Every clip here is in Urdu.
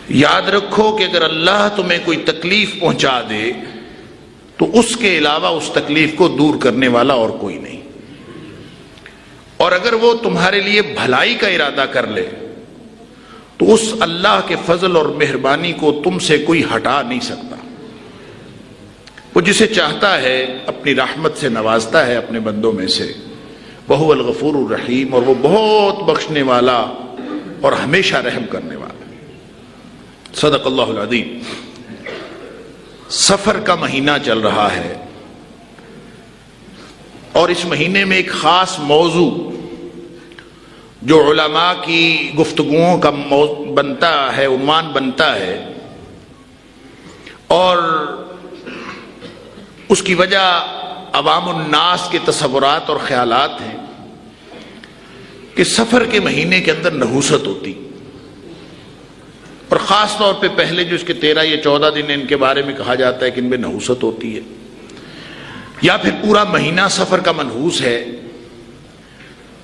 یاد رکھو کہ اگر اللہ تمہیں کوئی تکلیف پہنچا دے تو اس کے علاوہ اس تکلیف کو دور کرنے والا اور کوئی نہیں، اور اگر وہ تمہارے لیے بھلائی کا ارادہ کر لے تو اس اللہ کے فضل اور مہربانی کو تم سے کوئی ہٹا نہیں سکتا۔ وہ جسے چاہتا ہے اپنی رحمت سے نوازتا ہے اپنے بندوں میں سے، وہو الغفور الرحیم، اور وہ بہت بخشنے والا اور ہمیشہ رحم کرنے والا۔ صدق اللہ العظیم۔ سفر کا مہینہ چل رہا ہے، اور اس مہینے میں ایک خاص موضوع جو علماء کی گفتگوؤں کا بنتا ہے، عنوان بنتا ہے، اور اس کی وجہ عوام الناس کے تصورات اور خیالات ہیں کہ سفر کے مہینے کے اندر نحوست ہوتی، اور خاص طور پہ پہلے جو اس کے 13 یا 14 دن ان کے بارے میں کہا جاتا ہے کہ ان میں نحوست ہوتی ہے، یا پھر پورا مہینہ سفر کا منحوس ہے۔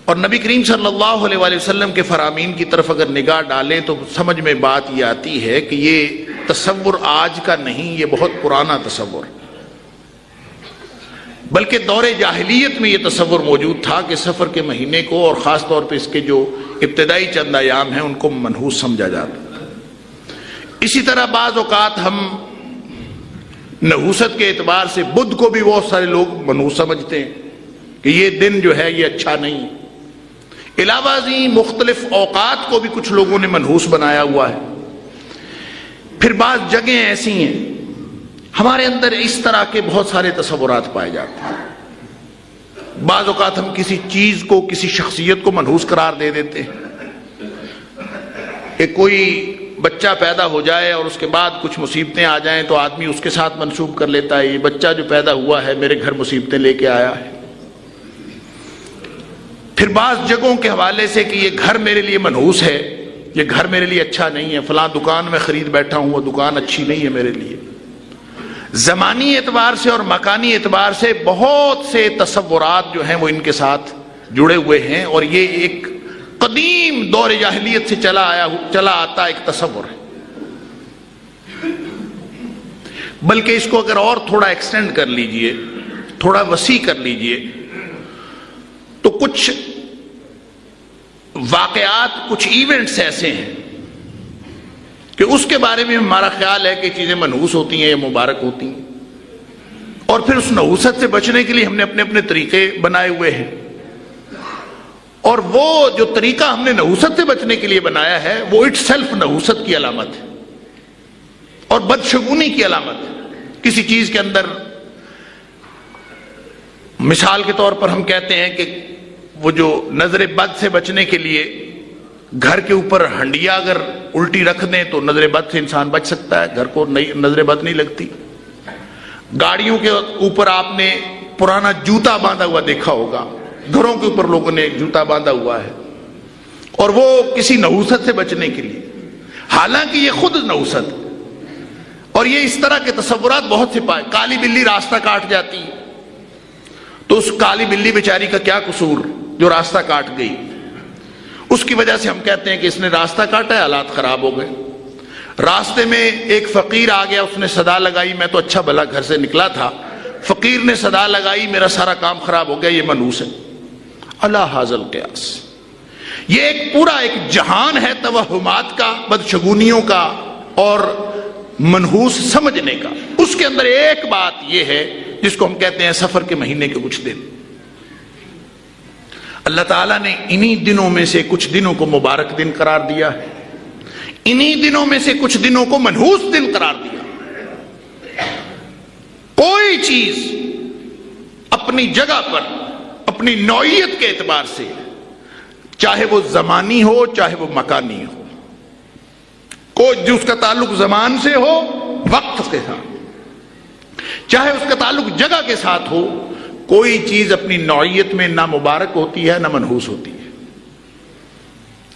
اور نبی کریم صلی اللہ علیہ وآلہ وسلم کے فرامین کی طرف اگر نگاہ ڈالیں تو سمجھ میں بات یہ آتی ہے کہ یہ تصور آج کا نہیں، یہ بہت پرانا تصور، بلکہ دور جاہلیت میں یہ تصور موجود تھا کہ سفر کے مہینے کو اور خاص طور پہ اس کے جو ابتدائی چند ایام ہیں ان کو منحوس سمجھا جاتا۔ اسی طرح بعض اوقات ہم نحوست کے اعتبار سے بدھ کو بھی بہت سارے لوگ منحوس سمجھتے ہیں کہ یہ دن جو ہے یہ اچھا نہیں۔ علاوہ ازیں مختلف اوقات کو بھی کچھ لوگوں نے منحوس بنایا ہوا ہے۔ پھر بعض جگہیں ایسی ہیں ہمارے اندر اس طرح کے بہت سارے تصورات پائے جاتے ہیں۔ بعض اوقات ہم کسی چیز کو، کسی شخصیت کو منحوس قرار دے دیتے ہیں کہ کوئی بچہ پیدا ہو جائے اور اس کے بعد کچھ مصیبتیں آ جائیں تو آدمی اس کے ساتھ منسوب کر لیتا ہے، یہ بچہ جو پیدا ہوا ہے میرے گھر مصیبتیں لے کے آیا ہے۔ پھر بعض جگہوں کے حوالے سے کہ یہ گھر میرے لیے منحوس ہے، یہ گھر میرے لیے اچھا نہیں ہے، فلاں دکان میں خرید بیٹھا ہوں وہ دکان اچھی نہیں ہے میرے لیے۔ زمانی اعتبار سے اور مکانی اعتبار سے بہت سے تصورات جو ہیں وہ ان کے ساتھ جڑے ہوئے ہیں، اور یہ ایک قدیم دور جاہلیت سے چلا آتا ایک تصور ہے۔ بلکہ اس کو اگر اور تھوڑا ایکسٹینڈ کر لیجئے، تھوڑا وسیع کر لیجئے، تو کچھ واقعات، کچھ ایونٹس ایسے ہیں کہ اس کے بارے میں ہمارا خیال ہے کہ چیزیں منحوس ہوتی ہیں یا مبارک ہوتی ہیں، اور پھر اس نحوست سے بچنے کے لیے ہم نے اپنے اپنے طریقے بنائے ہوئے ہیں، اور وہ جو طریقہ ہم نے نحوست سے بچنے کے لیے بنایا ہے وہ اٹ سیلف نحوست کی علامت ہے اور بدشگونی کی علامت ہے۔ کسی چیز کے اندر مثال کے طور پر ہم کہتے ہیں کہ وہ جو نظر بد سے بچنے کے لیے گھر کے اوپر ہنڈیا اگر الٹی رکھ دیں تو نظر بد سے انسان بچ سکتا ہے، گھر کو نظر بد نہیں لگتی۔ گاڑیوں کے اوپر آپ نے پرانا جوتا باندھا ہوا دیکھا ہوگا، گھروں کے اوپر لوگوں نے جوتا باندھا ہوا ہے، اور وہ کسی نحوست سے بچنے کے لیے، حالانکہ یہ خود نحوست۔ اور یہ اس طرح کے تصورات بہت سے پائے۔ کالی بلی راستہ کاٹ جاتی ہے تو اس کالی بلی بیچاری کا کیا قصور جو راستہ کاٹ گئی، اس کی وجہ سے ہم کہتے ہیں کہ اس نے راستہ کاٹا ہے، حالات خراب ہو گئے۔ راستے میں ایک فقیر آ گیا، اس نے صدا لگائی، میں تو اچھا بھلا گھر سے نکلا تھا، فقیر نے صدا لگائی، میرا سارا کام خراب ہو گیا، یہ منحوس ہے۔ اللہ حاضل قیاس، یہ ایک پورا ایک جہان ہے توہمات کا، بدشگونیوں کا اور منحوس سمجھنے کا۔ اس کے اندر ایک بات یہ ہے جس کو ہم کہتے ہیں سفر کے مہینے کے کچھ دن۔ اللہ تعالیٰ نے انہی دنوں میں سے کچھ دنوں کو مبارک دن قرار دیا ہے، انہی دنوں میں سے کچھ دنوں کو منحوس دن قرار دیا۔ کوئی چیز اپنی جگہ پر، اپنی نوعیت کے اعتبار سے، چاہے وہ زمانی ہو چاہے وہ مکانی ہو، کوئی جو اس کا تعلق زمان سے ہو، وقت کے ساتھ، چاہے اس کا تعلق جگہ کے ساتھ ہو، کوئی چیز اپنی نوعیت میں نہ مبارک ہوتی ہے نہ منحوس ہوتی ہے۔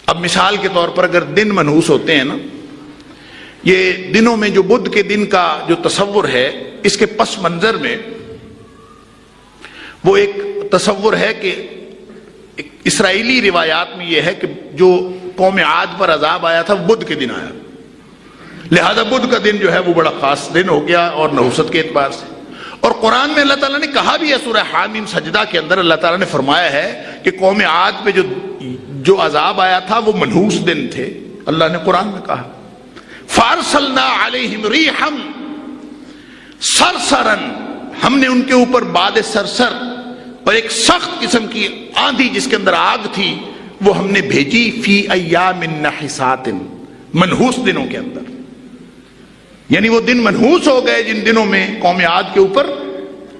اب مثال کے طور پر اگر دن منحوس ہوتے ہیں نا، یہ دنوں میں جو بدھ کے دن کا جو تصور ہے، اس کے پس منظر میں وہ ایک تصور ہے کہ اسرائیلی روایات میں یہ ہے کہ جو قوم عاد پر عذاب آیا تھا وہ بدھ کے دن آیا، لہذا بدھ کا دن جو ہے وہ بڑا خاص دن ہو گیا اور نحوست کے اعتبار سے. اور قرآن میں اللہ تعالیٰ نے کہا بھی ہے سورہ حامیم سجدہ کے اندر اللہ تعالیٰ نے فرمایا ہے کہ قوم عاد پہ جو عذاب آیا تھا وہ منحوس دن تھے. اللہ نے قرآن میں کہا فارسلنا علیہم ریحا صرصرا، ہم نے ان کے اوپر باد صرصر اور ایک سخت قسم کی آندھی جس کے اندر آگ تھی وہ ہم نے بھیجی فی ایام نحسات، منحوس دنوں کے اندر. یعنی وہ دن منحوس ہو گئے جن دنوں میں قوم عاد کے اوپر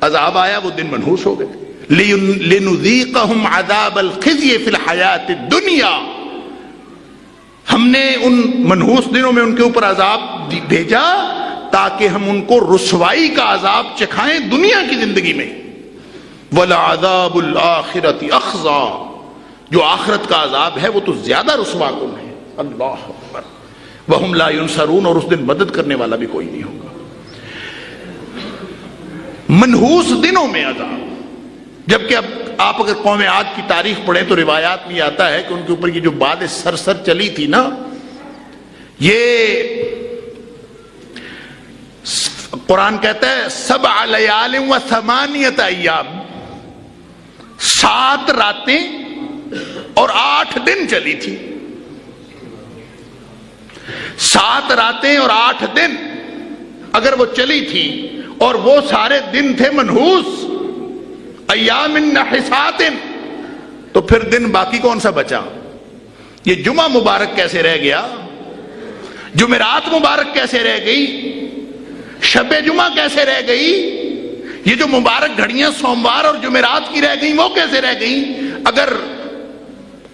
عذاب آیا، وہ دن منحوس ہو گئے. لنذیقہم عذاب الخزی فی الحیات الدنیا، ہم نے ان منحوس دنوں میں ان کے اوپر عذاب بھیجا تاکہ ہم ان کو رسوائی کا عذاب چکھائیں دنیا کی زندگی میں. وَلَعَذَابُ الْآخِرَةِ أَخْزَىٰ، جو آخرت کا عذاب ہے وہ تو زیادہ رسوا کن ہے. اللہ اکبر. وَهُمْ لَا يُنصَرُونَ، اور اس دن مدد کرنے والا بھی کوئی نہیں ہوگا. منحوس دنوں میں عذاب. جبکہ اب آپ اگر قوم عاد کی تاریخ پڑھیں تو روایات میں آتا ہے کہ ان کے اوپر یہ جو باد صرصر چلی تھی نا، یہ قرآن کہتا ہے 7 لیال و 8 ایام، 7 راتیں اور 8 دن چلی تھی. 7 راتیں اور 8 دن اگر وہ چلی تھی اور وہ سارے دن تھے منحوس ایام نحسات، تو پھر دن باقی کون سا بچا؟ یہ جمعہ مبارک کیسے رہ گیا؟ جمعرات مبارک کیسے رہ گئی؟ شب جمعہ کیسے رہ گئی؟ یہ جو مبارک گھڑیاں سوموار اور جمعرات کی رہ گئیں وہ کیسے رہ گئیں؟ اگر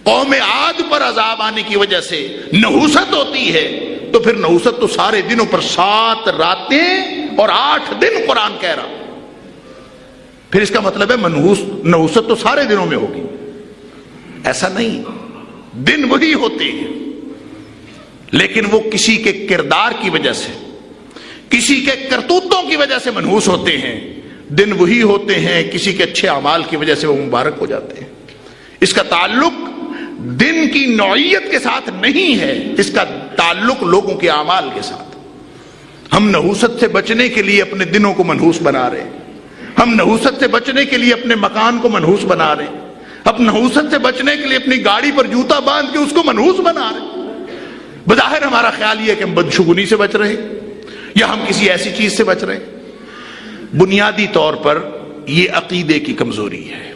قوم عاد پر عذاب آنے کی وجہ سے نحوست ہوتی ہے تو پھر نحوست تو سارے دنوں پر 7 راتیں اور 8 دن قرآن کہہ رہا. پھر اس کا مطلب ہے نحوست تو سارے دنوں میں ہوگی. ایسا نہیں، دن وہی ہوتے ہیں لیکن وہ کسی کے کردار کی وجہ سے، کسی کے کرتوتوں کی وجہ سے منحوس ہوتے ہیں. دن وہی ہوتے ہیں کسی کے اچھے اعمال کی وجہ سے وہ مبارک ہو جاتے ہیں. اس کا تعلق دن کی نوعیت کے ساتھ نہیں ہے، اس کا تعلق لوگوں کے اعمال کے ساتھ. ہم نحوست سے بچنے کے لیے اپنے دنوں کو منحوس بنا رہے ہیں، ہم نحوست سے بچنے کے لیے اپنے مکان کو منحوس بنا رہے ہیں، ہم نحوست سے بچنے کے لیے اپنی گاڑی پر جوتا باندھ کے اس کو منحوس بنا رہے ہیں. بظاہر ہمارا خیال یہ ہے کہ ہم بدشگونی سے بچ رہے ہیں یا ہم کسی ایسی چیز سے بچ رہے ہیں. بنیادی طور پر یہ عقیدے کی کمزوری ہے.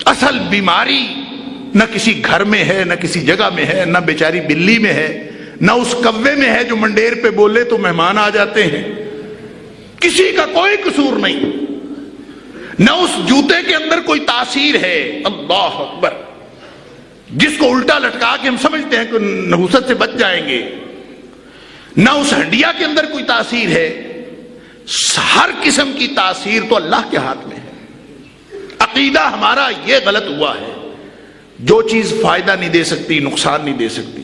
اصل بیماری نہ کسی گھر میں ہے، نہ کسی جگہ میں ہے، نہ بیچاری بلی میں ہے، نہ اس کوے میں ہے جو منڈیر پہ بولے تو مہمان آ جاتے ہیں. کسی کا کوئی قصور نہیں، نہ اس جوتے کے اندر کوئی تاثیر ہے. اللہ اکبر. جس کو الٹا لٹکا کے ہم سمجھتے ہیں کہ نحوست سے بچ جائیں گے، نہ اس ہڈیا کے اندر کوئی تاثیر ہے. ہر قسم کی تاثیر تو اللہ کے ہاتھ میں ہے. عقیدہ ہمارا یہ غلط ہوا ہے، جو چیز فائدہ نہیں دے سکتی، نقصان نہیں دے سکتی.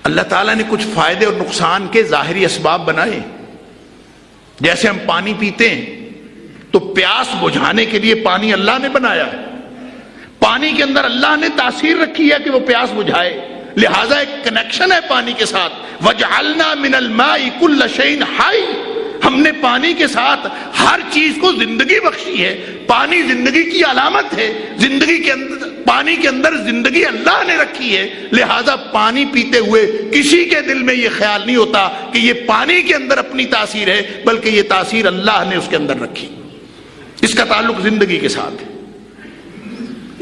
اللہ تعالیٰ نے کچھ فائدے اور نقصان کے ظاہری اسباب بنائے. جیسے ہم پانی پیتے ہیں تو پیاس بجھانے کے لیے پانی اللہ نے بنایا ہے. پانی کے اندر اللہ نے تاثیر رکھی ہے کہ وہ پیاس بجھائے، لہذا ایک کنیکشن ہے پانی کے ساتھ. وَجَعَلْنَا مِنَ الْمَاءِ كُلَّ شَيْءٍ حَيٍّ، ہم نے پانی کے ساتھ ہر چیز کو زندگی بخشی ہے. پانی زندگی کی علامت ہے. زندگی کے اندر، پانی کے اندر زندگی اللہ نے رکھی ہے. لہذا پانی پیتے ہوئے کسی کے دل میں یہ خیال نہیں ہوتا کہ یہ پانی کے اندر اپنی تاثیر ہے، بلکہ یہ تاثیر اللہ نے اس کے اندر رکھی. اس کا تعلق زندگی کے ساتھ ہے.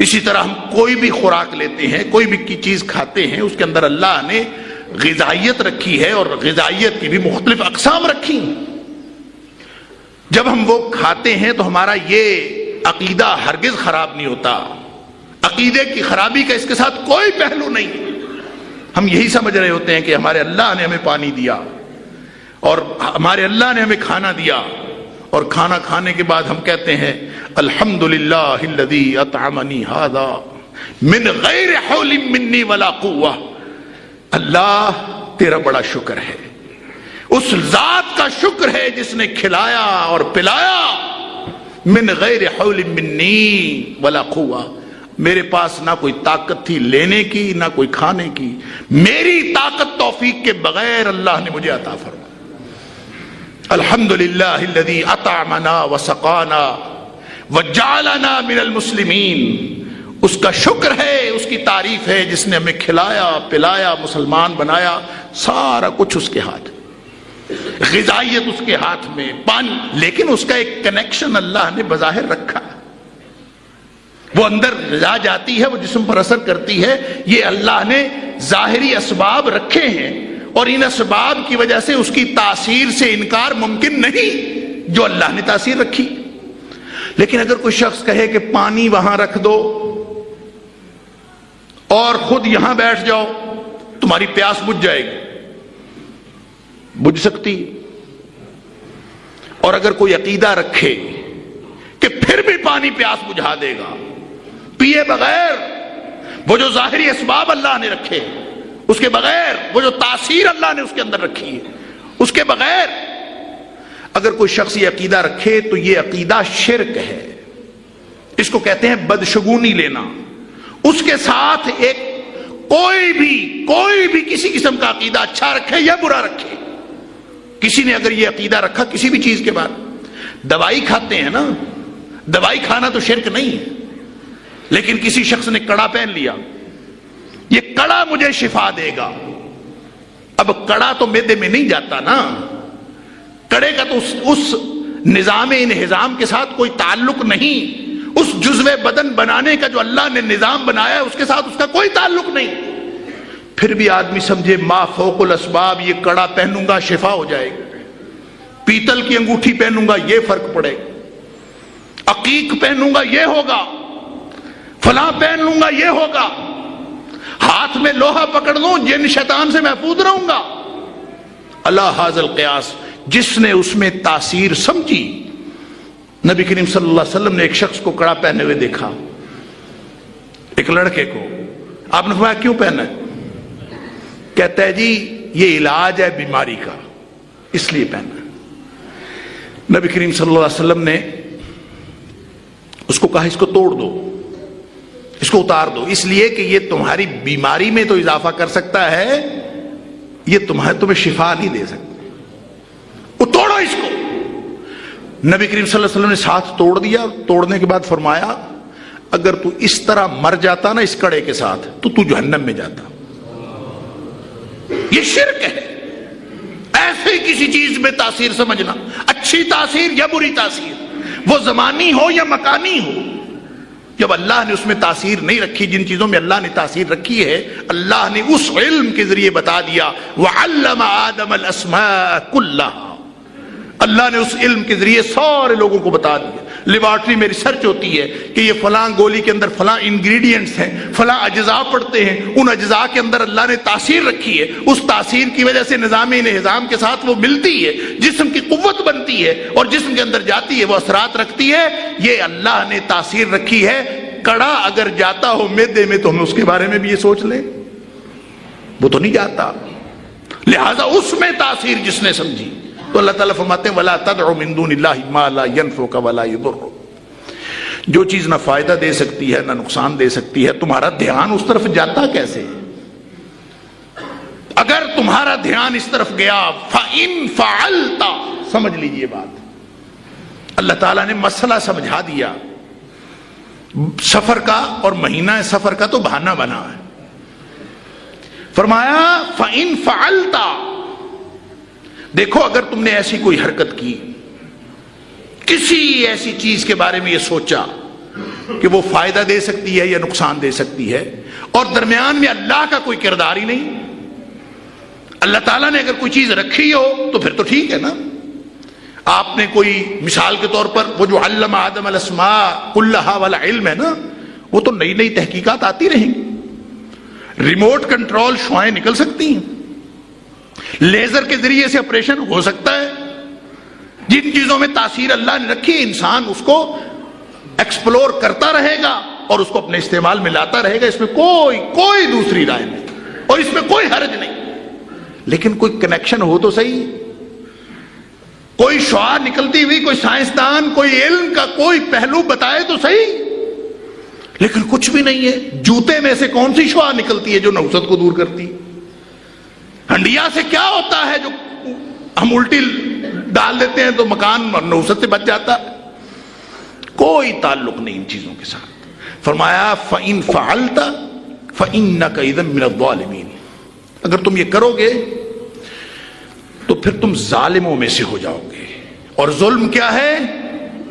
اسی طرح ہم کوئی بھی خوراک لیتے ہیں، کوئی بھی چیز کھاتے ہیں، اس کے اندر اللہ نے غذائیت رکھی ہے اور غذائیت کی بھی مختلف اقسام رکھی ہیں. جب ہم وہ کھاتے ہیں تو ہمارا یہ عقیدہ ہرگز خراب نہیں ہوتا. عقیدے کی خرابی کا اس کے ساتھ کوئی پہلو نہیں. ہم یہی سمجھ رہے ہوتے ہیں کہ ہمارے اللہ نے ہمیں پانی دیا اور ہمارے اللہ نے ہمیں کھانا دیا، اور کھانا کھانے کے بعد ہم کہتے ہیں الحمدللہ الذی اطعمنی ھذا من غیر حول منی ولا قوہ. اللہ تیرا بڑا شکر ہے، اس ذات کا شکر ہے جس نے کھلایا اور پلایا. من غیر حول منی ولا قوہ، میرے پاس نہ کوئی طاقت تھی لینے کی نہ کوئی کھانے کی، میری طاقت توفیق کے بغیر اللہ نے مجھے عطا فرمایا۔ الحمدللہ الذی اطعمنا وسقانا وجعلنا من المسلمین، اس کا شکر ہے، اس کی تعریف ہے جس نے ہمیں کھلایا پلایا مسلمان بنایا، سارا کچھ اس کے ہاتھ، غذائیت اس کے ہاتھ میں، پانی، لیکن اس کا ایک کنیکشن اللہ نے بظاہر رکھا، وہ اندر غذا جاتی ہے، وہ جسم پر اثر کرتی ہے، یہ اللہ نے ظاہری اسباب رکھے ہیں، اور ان اسباب کی وجہ سے اس کی تاثیر سے انکار ممکن نہیں جو اللہ نے تاثیر رکھی۔ لیکن اگر کوئی شخص کہے کہ پانی وہاں رکھ دو اور خود یہاں بیٹھ جاؤ، تمہاری پیاس بجھ جائے گی، بجھ سکتی۔ اور اگر کوئی عقیدہ رکھے کہ پھر بھی پانی پیاس بجھا دے گا پیے بغیر، وہ جو ظاہری اسباب اللہ نے رکھے اس کے بغیر، وہ جو تاثیر اللہ نے اس کے اندر رکھی ہے اس کے بغیر، اگر کوئی شخص یہ عقیدہ رکھے تو یہ عقیدہ شرک ہے، اس کو کہتے ہیں بدشگونی لینا۔ اس کے ساتھ ایک کوئی بھی کسی قسم کا عقیدہ اچھا رکھے یا برا رکھے، کسی نے اگر یہ عقیدہ رکھا کسی بھی چیز کے بعد، دوائی کھاتے ہیں نا، دوائی کھانا تو شرک نہیں ہے، لیکن کسی شخص نے کڑا پہن لیا، یہ کڑا مجھے شفا دے گا، اب کڑا تو معدے میں نہیں جاتا نا، کڑے کا تو اس نظام انہضام کے ساتھ کوئی تعلق نہیں، اس جزو بدن بنانے کا جو اللہ نے نظام بنایا ہے اس کے ساتھ اس کا کوئی تعلق نہیں، پھر بھی آدمی سمجھے ما فوق الاسباب، یہ کڑا پہنوں گا شفا ہو جائے گی، پیتل کی انگوٹھی پہنوں گا یہ فرق پڑے گا، عقیق پہنوں گا یہ ہوگا، فلاں پہن لوں گا یہ ہوگا، ہاتھ میں لوہا پکڑ لوں جن شیطان سے محفوظ رہوں گا۔ اللہ حاضر القیاس، جس نے اس میں تاثیر سمجھی۔ نبی کریم صلی اللہ علیہ وسلم نے ایک شخص کو کڑا پہنے ہوئے دیکھا، ایک لڑکے کو، آپ نے فرمایا کیوں پہنا ہے؟ کہتا ہے جی یہ علاج ہے بیماری کا، اس لیے پہنا۔ نبی کریم صلی اللہ علیہ وسلم نے اس کو کہا اس کو توڑ دو، اس کو اتار دو، اس لیے کہ یہ تمہاری بیماری میں تو اضافہ کر سکتا ہے، یہ تمہیں شفا نہیں دے سکتا، وہ توڑو اس کو۔ نبی کریم صلی اللہ علیہ وسلم نے ساتھ توڑ دیا، توڑنے کے بعد فرمایا اگر تو اس طرح مر جاتا نا اس کڑے کے ساتھ تو جہنم میں جاتا۔ یہ شرک ہے، ایسے کسی چیز میں تاثیر سمجھنا، اچھی تاثیر یا بری تاثیر، وہ زمانی ہو یا مکانی ہو، جب اللہ نے اس میں تاثیر نہیں رکھی، جن چیزوں میں اللہ نے تاثیر رکھی ہے اللہ نے اس علم کے ذریعے بتا دیا، وَعَلَّمَ آدَمَ الْأَسْمَاءَ كُلَّهَا، اللہ نے اس علم کے ذریعے سارے لوگوں کو بتا دیا۔ لیبارٹری میں ریسرچ ہوتی ہے کہ یہ فلاں گولی کے اندر فلاں انگریڈینٹس ہیں، فلاں اجزاء پڑتے ہیں، ان اجزاء کے اندر اللہ نے تاثیر رکھی ہے، اس تاثیر کی وجہ سے نظام انہضام کے ساتھ وہ ملتی ہے، جسم کی قوت بنتی ہے اور جسم کے اندر جاتی ہے، وہ اثرات رکھتی ہے، یہ اللہ نے تاثیر رکھی ہے۔ کڑا اگر جاتا ہو معدے میں تو ہم اس کے بارے میں بھی یہ سوچ لیں، وہ تو نہیں جاتا، لہذا اس میں تاثیر جس نے سمجھی تو اللہ تعالیٰ فرماتے ہیں وَلَا تَدْعُ مِن دُونِ اللَّهِ مَا لَا يَنفُعُكَ وَلَا يَضُرُّكَ، جو چیز نہ فائدہ دے سکتی ہے نہ نقصان دے سکتی ہے، تمہارا دھیان اس طرف جاتا کیسے؟ اگر تمہارا دھیان اس طرف گیا فَإِن فَعَلْتَ، سمجھ لیجئے بات، اللہ تعالیٰ نے مسئلہ سمجھا دیا۔ سفر کا اور مہینہ سفر کا تو بہانہ بنا ہے، فرمایا فَإِن فَعَلْتَ، دیکھو اگر تم نے ایسی کوئی حرکت کی، کسی ایسی چیز کے بارے میں یہ سوچا کہ وہ فائدہ دے سکتی ہے یا نقصان دے سکتی ہے، اور درمیان میں اللہ کا کوئی کردار ہی نہیں، اللہ تعالیٰ نے اگر کوئی چیز رکھی ہو تو پھر تو ٹھیک ہے نا۔ آپ نے کوئی مثال کے طور پر وہ جو علم آدم الاسماء کلھا والا علم ہے نا، وہ تو نئی نئی تحقیقات آتی رہیں گی، ریموٹ کنٹرول شعائیں نکل سکتی ہیں، لیزر کے ذریعے سے آپریشن ہو سکتا ہے، جن چیزوں میں تاثیر اللہ نے رکھی انسان اس کو ایکسپلور کرتا رہے گا اور اس کو اپنے استعمال میں لاتا رہے گا، اس میں کوئی دوسری رائے نہیں اور اس میں کوئی حرج نہیں، لیکن کوئی کنیکشن ہو تو صحیح، کوئی شعاع نکلتی ہوئی، کوئی سائنسدان کوئی علم کا کوئی پہلو بتائے تو صحیح، لیکن کچھ بھی نہیں ہے. جوتے میں سے کون سی شعاع نکلتی ہے جو نحوست کو دور کرتی؟ ہنڈیا سے کیا ہوتا ہے جو ہم الٹی ڈال دیتے ہیں تو مکان نحوست سے بچ جاتا ہے؟ کوئی تعلق نہیں ان چیزوں کے ساتھ. فرمایا فَإِن فَعَلْتَ فَإِنَّكَ إِذًا مِّنَ الظَّالِمِينَ. اگر تم یہ کرو گے تو پھر تم ظالموں میں سے ہو جاؤ گے. اور ظلم کیا ہے؟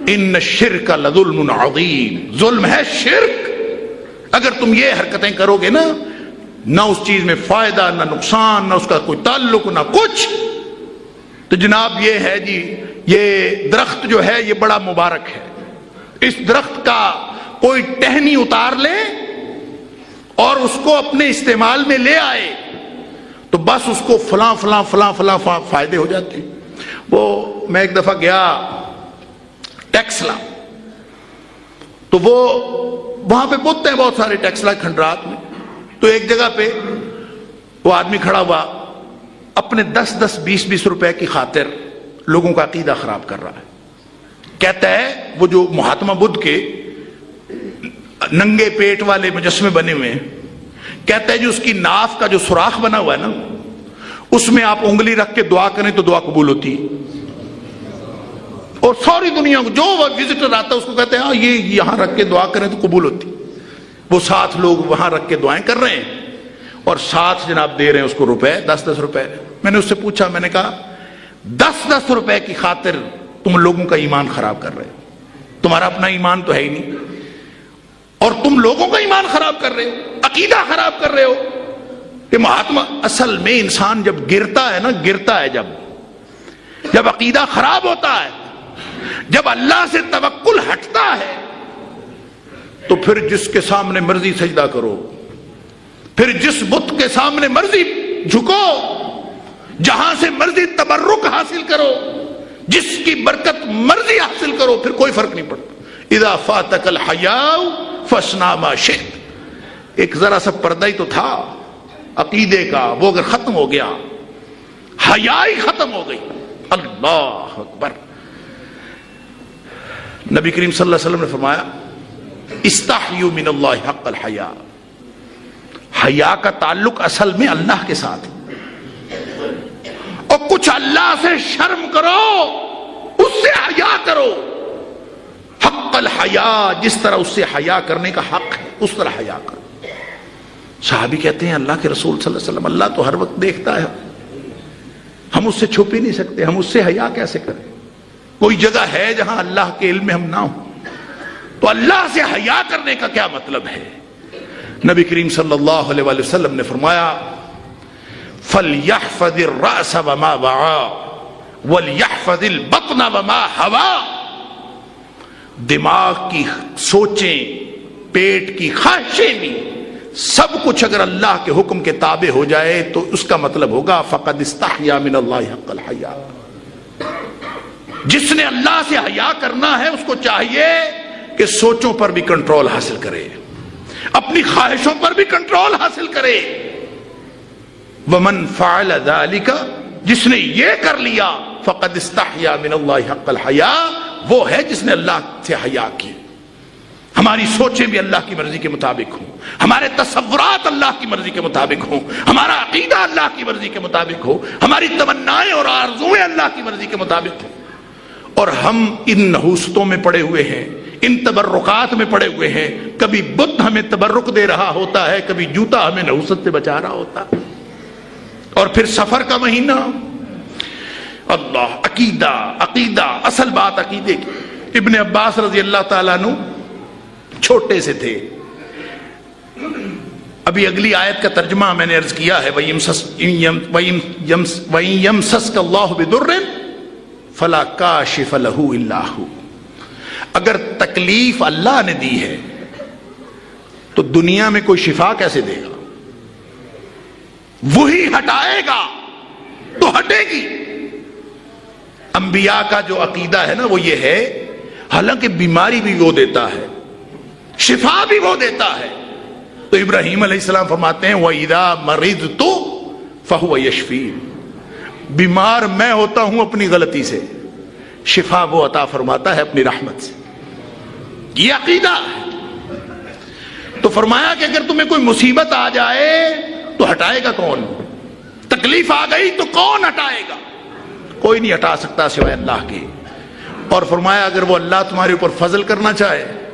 ان الشرک لظلم عظیم. ظلم ہے شرک. اگر تم یہ حرکتیں کرو گے نا، نہ اس چیز میں فائدہ نہ نقصان، نہ اس کا کوئی تعلق نہ کچھ، تو جناب یہ ہے جی، یہ درخت جو ہے یہ بڑا مبارک ہے. اس درخت کا کوئی ٹہنی اتار لے اور اس کو اپنے استعمال میں لے آئے تو بس اس کو فلاں فلاں فلاں فلاں فائدے ہو جاتے. وہ میں ایک دفعہ گیا ٹیکسلا، تو وہ وہاں پہ بت ہیں بہت سارے ٹیکسلا کھنڈرات میں. تو ایک جگہ پہ وہ آدمی کھڑا ہوا اپنے 10-10 20-20 روپے کی خاطر لوگوں کا عقیدہ خراب کر رہا ہے. کہتا ہے وہ جو مہاتما بدھ کے ننگے پیٹ والے مجسمے بنے ہوئے ہیں، کہتا ہے جو اس کی ناف کا جو سوراخ بنا ہوا ہے نا، اس میں آپ انگلی رکھ کے دعا کریں تو دعا قبول ہوتی ہے. اور ساری دنیا کو جو وزٹر آتا ہے اس کو کہتے ہیں یہ یہاں رکھ کے دعا کریں تو قبول ہوتی. وہ 7 لوگ وہاں رکھ کے دعائیں کر رہے ہیں اور 7 جناب دے رہے ہیں اس کو روپے، 10-10 روپے. میں نے اس سے پوچھا، میں نے کہا 10-10 روپے کی خاطر تم لوگوں کا ایمان خراب کر رہے ہو. تمہارا اپنا ایمان تو ہے ہی نہیں اور تم لوگوں کا ایمان خراب کر رہے ہو، عقیدہ خراب کر رہے ہو. کہ مہاتما اصل میں انسان جب گرتا ہے نا، گرتا ہے جب عقیدہ خراب ہوتا ہے، جب اللہ سے توکل ہٹتا ہے، تو پھر جس کے سامنے مرضی سجدہ کرو، پھر جس بت کے سامنے مرضی جھکو، جہاں سے مرضی تبرک حاصل کرو، جس کی برکت مرضی حاصل کرو، پھر کوئی فرق نہیں پڑتا. اذا فاتک الحیاء فاصنع ما شئت. ایک ذرا سا پردہ ہی تو تھا عقیدے کا، وہ اگر ختم ہو گیا، حیا ہی ختم ہو گئی. اللہ اکبر. نبی کریم صلی اللہ علیہ وسلم نے فرمایا استحیوا من اللہ حق الحیا. حیا کا تعلق اصل میں اللہ کے ساتھ ہے. اور کچھ اللہ سے شرم کرو، اس سے حیا کرو. حق الحیا، جس طرح اس سے حیا کرنے کا حق ہے اس طرح حیا کرو. صحابی کہتے ہیں اللہ کے رسول صلی اللہ علیہ وسلم، اللہ تو ہر وقت دیکھتا ہے، ہم اس سے چھپ ہی نہیں سکتے، ہم اس سے حیا کیسے کریں؟ کوئی جگہ ہے جہاں اللہ کے علم میں ہم نہ ہوں؟ تو اللہ سے حیا کرنے کا کیا مطلب ہے؟ نبی کریم صلی اللہ علیہ وآلہ وسلم نے فرمایا فَلْيَحْفَظِ الرَّأْسَ وَمَا وَعَا وَلْيَحْفَظِ الْبَطْنَ وَمَا هَوَا. دماغ کی سوچیں، پیٹ کی خواہشیں بھی، سب کچھ اگر اللہ کے حکم کے تابع ہو جائے تو اس کا مطلب ہوگا فَقَدْ اسْتَحْيَا مِنَ اللَّهِ حَقَّ الْحَيَاءِ. جس نے اللہ سے حیا کرنا ہے اس کو چاہیے کہ سوچوں پر بھی کنٹرول حاصل کرے، اپنی خواہشوں پر بھی کنٹرول حاصل کرے. وَمَنْ فَعَلَ ذَلِكَ، جس نے یہ کر لیا فَقَدْ اسْتَحْيَا مِنَ اللَّهِ حَقَّ الْحَيَاءِ، وہ ہے جس نے اللہ سے حیا کی. ہماری سوچیں بھی اللہ کی مرضی کے مطابق ہوں، ہمارے تصورات اللہ کی مرضی کے مطابق ہوں، ہمارا عقیدہ اللہ کی مرضی کے مطابق ہو، ہماری تمنائیں اور آرزویں اللہ کی مرضی کے مطابق ہوں. اور ہم ان نحوستوں میں پڑے ہوئے ہیں، ان تبرکات میں پڑے ہوئے ہیں. کبھی بت ہمیں تبرک دے رہا ہوتا ہے، کبھی جوتا ہمیں نحوست سے بچا رہا ہوتا ہے. اور پھر سفر کا مہینہ، اللہ، عقیدہ عقیدہ، اصل بات عقیدے کی. ابن عباس رضی اللہ تعالیٰ عنہ چھوٹے سے تھے. ابھی اگلی آیت کا ترجمہ میں نے عرض کیا ہے وَإِن يَمْسَسْكَ اللَّهُ بِضُرٍّ فَلَا كَاشِفَ لَهُ إِلَّا هُوَ. اگر تکلیف اللہ نے دی ہے تو دنیا میں کوئی شفا کیسے دے گا؟ وہی ہٹائے گا تو ہٹے گی. انبیاء کا جو عقیدہ ہے نا وہ یہ ہے، حالانکہ بیماری بھی وہ دیتا ہے، شفا بھی وہ دیتا ہے. تو ابراہیم علیہ السلام فرماتے ہیں وَإِذَا مَرِضْتُ فَهُوَ يَشْفِينِ. بیمار میں ہوتا ہوں اپنی غلطی سے، شفا وہ عطا فرماتا ہے اپنی رحمت سے. یہ عقیدہ ہے. تو فرمایا کہ اگر تمہیں کوئی مصیبت آ جائے تو ہٹائے گا کون؟ تکلیف آ گئی تو کون ہٹائے گا؟ کوئی نہیں ہٹا سکتا سوائے اللہ کے. اور فرمایا اگر وہ اللہ تمہارے اوپر فضل کرنا چاہے